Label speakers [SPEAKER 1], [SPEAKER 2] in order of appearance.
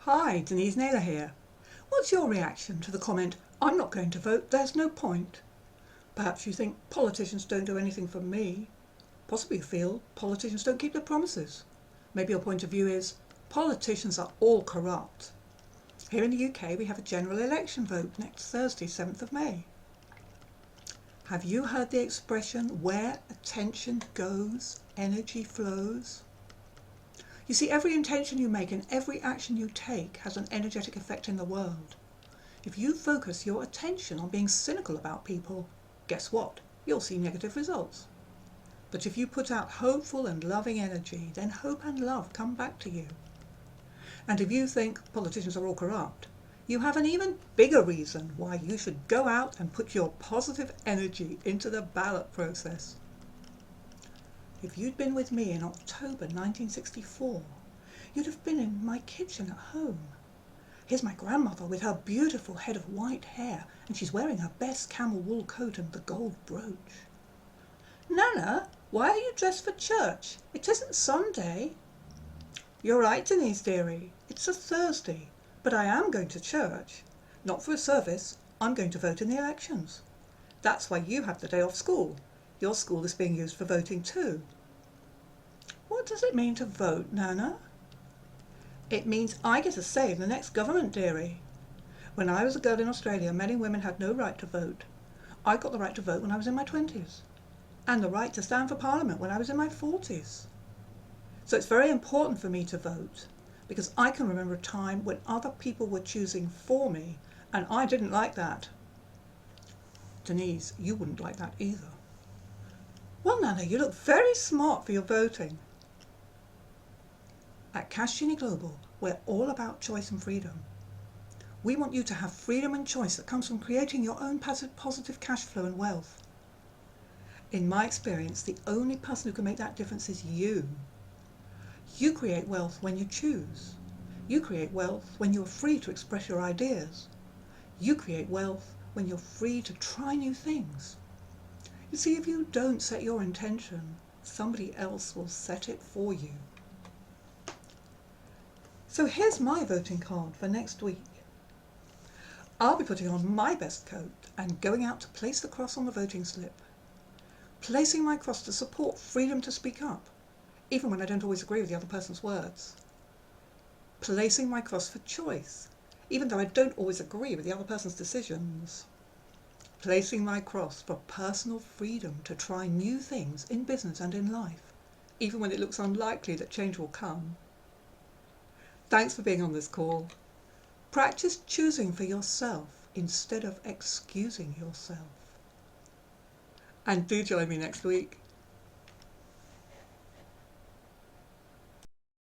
[SPEAKER 1] Hi, Denise, Naylor here. What's your reaction to the comment, "I'm not going to vote, there's no point"? Perhaps you think politicians don't do anything for me. Possibly you feel politicians don't keep their promises. Maybe your point of view is, politicians are all corrupt. Here in the UK we have a general election vote next Thursday, 7th of May. Have you heard the expression, where attention goes, energy flows? You see, every intention you make and every action you take has an energetic effect in the world. If you focus your attention on being cynical about people, guess what? You'll see negative results. But if you put out hopeful and loving energy, then hope and love come back to you. And if you think politicians are all corrupt, you have an even bigger reason why you should go out and put your positive energy into the ballot process. If you'd been with me in October 1964, you'd have been in my kitchen at home. Here's my grandmother with her beautiful head of white hair, and she's wearing her best camel wool coat and the gold brooch. "Nana, why are you dressed for church? It isn't Sunday." "You're right, Denise dearie, it's a Thursday, but I am going to church. Not for a service, I'm going to vote in the elections. That's why you have the day off school. Your school is being used for voting too." "What does it mean to vote, Nana?" "It means I get a say in the next government, dearie. When I was a girl in Australia, many women had no right to vote. I got the right to vote when I was in my 20s, and the right to stand for Parliament when I was in my 40s. So it's very important for me to vote, because I can remember a time when other people were choosing for me, and I didn't like that." "Denise, you wouldn't like that either." "Well, Nana, you look very smart for your voting." At Cash Genie Global, we're all about choice and freedom. We want you to have freedom and choice that comes from creating your own positive cash flow and wealth. In my experience, the only person who can make that difference is you. You create wealth when you choose. You create wealth when you're free to express your ideas. You create wealth when you're free to try new things. You see, if you don't set your intention, somebody else will set it for you. So here's my voting card for next week. I'll be putting on my best coat and going out to place the cross on the voting slip. Placing my cross to support freedom to speak up, even when I don't always agree with the other person's words. Placing my cross for choice, even though I don't always agree with the other person's decisions. Placing my cross for personal freedom to try new things in business and in life, even when it looks unlikely that change will come. Thanks for being on this call. Practice choosing for yourself instead of excusing yourself. And do join me next week.